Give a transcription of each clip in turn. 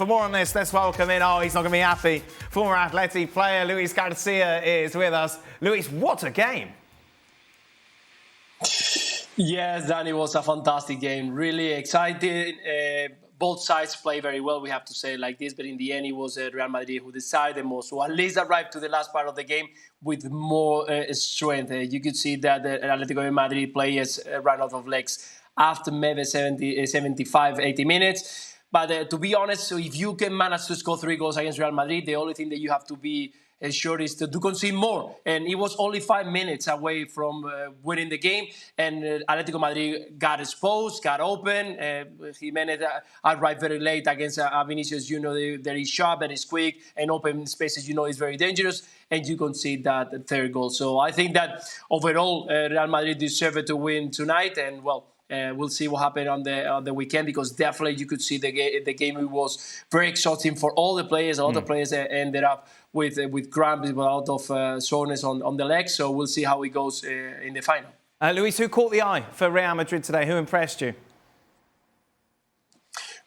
For more on this, let's welcome in, he's not going to be happy, former Atleti player Luis Garcia is with us. Luis, what a game. Yes, Danny, was a fantastic game. Really exciting. Both sides play very well, we have to say it like this. But in the end, it was Real Madrid who decided the most, or at least arrived to the last part of the game with more strength. You could see that the Atletico Madrid players ran out of legs after maybe 75, 80 minutes. But to be honest, so if you can manage to score 3 goals against Real Madrid, the only thing that you have to be sure is to concede more. And it was only 5 minutes away from winning the game. And Atletico Madrid got exposed, got open. Jimenez arrived very late against Vinicius. You know, that he's sharp and he's quick, and open spaces, you know, is very dangerous. And you concede that 3rd goal. So I think that overall, Real Madrid deserved to win tonight. And well, we'll see what happened on the weekend, because definitely you could see the game was very exhausting for all the players. A lot of players ended up with cramps, with a lot of soreness on the legs. So we'll see how it goes in the final. Luis, who caught the eye for Real Madrid today? Who impressed you?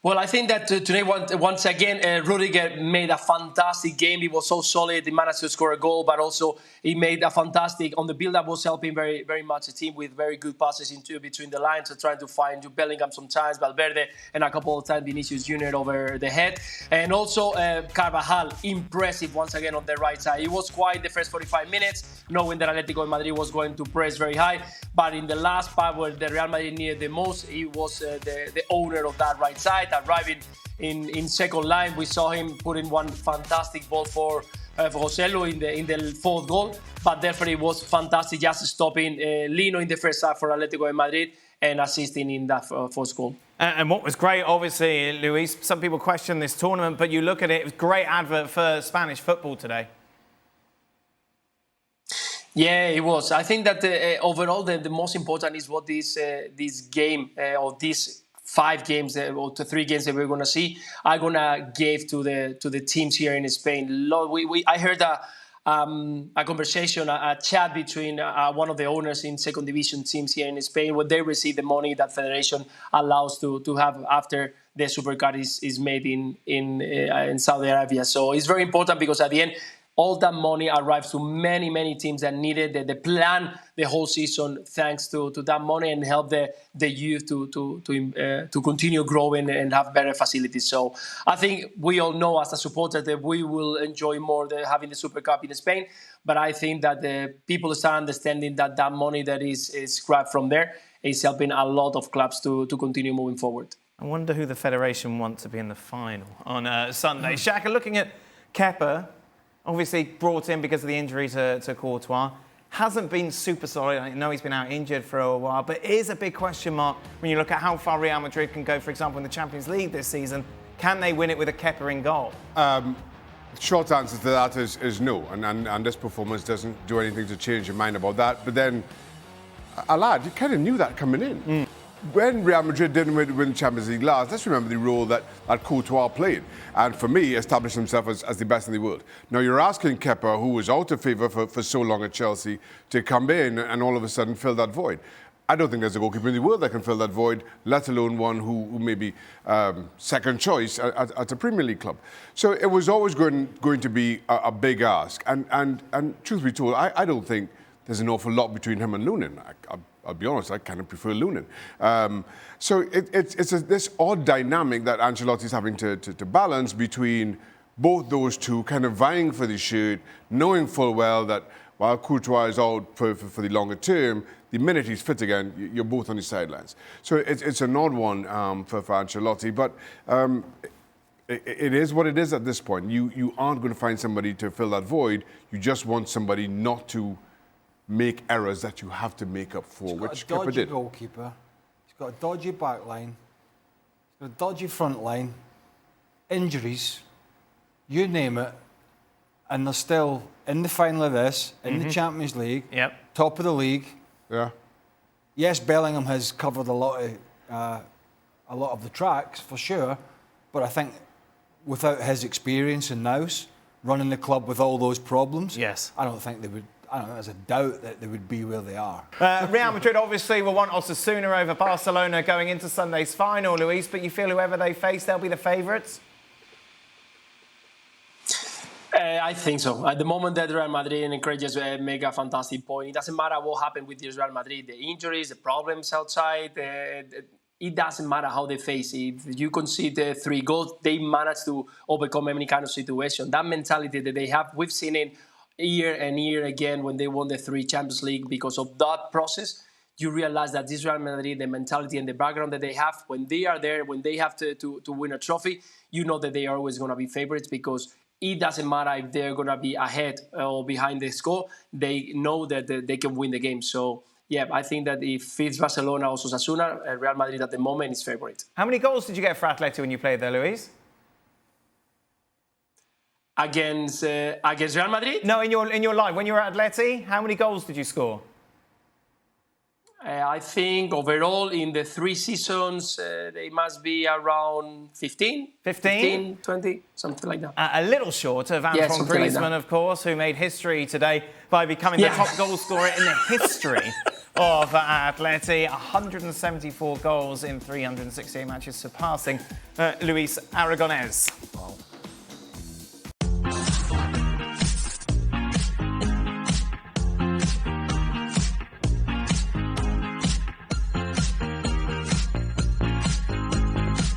Well, I think that today, once again, Rudiger made a fantastic game. He was so solid. He managed to score a goal, but also he made a fantastic, on the build-up, was helping very, very much the team with very good passes between the lines, so trying to find Bellingham sometimes, Valverde, and a couple of times Vinicius Junior over the head. And also Carvajal, impressive once again on the right side. It was quiet the first 45 minutes, knowing that Atletico Madrid was going to press very high. But in the last part, where the Real Madrid needed the most, he was the owner of that right side. Arriving in second line, we saw him putting one fantastic ball for Joselu in the 4th goal, but definitely was fantastic, just stopping Lino in the first half for Atletico Madrid and assisting in that 4th goal. And what was great, obviously, Luis, some people question this tournament, but you look at it, it was a great advert for Spanish football today. Yeah, it was. I think that overall the most important is what this game or this 5 games or 3 games that we're gonna see are gonna give to the teams here in Spain. I heard a conversation, a chat between one of the owners in 2nd division teams here in Spain, where they receive the money that federation allows to have after the Supercup is made in Saudi Arabia. So it's very important, because at the end, all that money arrives to many, many teams that needed the plan the whole season, thanks to that money, and help the youth to continue growing and have better facilities. So I think we all know as a supporter that we will enjoy more having the Super Cup in Spain. But I think that the people start understanding that money that is grabbed from there is helping a lot of clubs to continue moving forward. I wonder who the federation wants to be in the final on Sunday. Shaka, looking at Kepa, obviously brought in because of the injury to Courtois. Hasn't been super solid. I know he's been out injured for a while, but it is a big question mark when you look at how far Real Madrid can go, for example, in the Champions League this season. Can they win it with a Kepa in goal? Short answer to that is no, and this performance doesn't do anything to change your mind about that. But then, lad, you kind of knew that coming in. When Real Madrid didn't win the Champions League last, let's remember the role that Courtois played. And for me, established himself as the best in the world. Now, you're asking Kepa, who was out of favour for so long at Chelsea, to come in and all of a sudden fill that void. I don't think there's a goalkeeper in the world that can fill that void, let alone one who may be second choice at a Premier League club. So it was always going to be a big ask. And truth be told, I don't think there's an awful lot between him and Lunin. I'll be honest, I kind of prefer Lunin. So it's this odd dynamic that Ancelotti's having to balance between both those two kind of vying for the shirt, knowing full well that while Courtois is out for the longer term, the minute he's fit again, you're both on the sidelines. So it's an odd one for Ancelotti, but it is what it is at this point. You aren't going to find somebody to fill that void. You just want somebody not to make errors that you have to make up for, which Kepa did. He's got a dodgy goalkeeper, he's got a dodgy back line, he's got a dodgy front line, injuries, you name it, and they're still in the final of this, in the Champions League, top of the league. Yeah. Yes, Bellingham has covered a lot of the tracks, for sure, but I think without his experience in Nous, running the club with all those problems, I don't think there's a doubt that they would be where they are. Real Madrid obviously will want Osasuna over Barcelona going into Sunday's final, Luis, but you feel whoever they face, they'll be the favourites? I think so. At the moment that Real Madrid encourages make a fantastic point. It doesn't matter what happened with this Real Madrid, the injuries, the problems outside. It doesn't matter how they face it. If you concede 3 goals, they manage to overcome any kind of situation. That mentality that they have, we've seen it year and year again when they won the 3 Champions League. Because of that process, you realize that this Real Madrid, the mentality and the background that they have, when they are there, when they have to win a trophy, you know that they are always going to be favorites, because it doesn't matter if they're going to be ahead or behind the score. They know that they can win the game. So, yeah, I think that if it's Barcelona or Osasuna, Real Madrid at the moment is favorite. How many goals did you get for Atleti when you played there, Luis? Against Real Madrid? No, in your life, when you were at Atleti, how many goals did you score? I think overall in the 3 seasons, they must be around 15? 15? 20, something like that. A little short of Antoine Griezmann, of course, who made history today by becoming the top goal scorer in the history of Atleti. 174 goals in 368 matches, surpassing Luis Aragonés.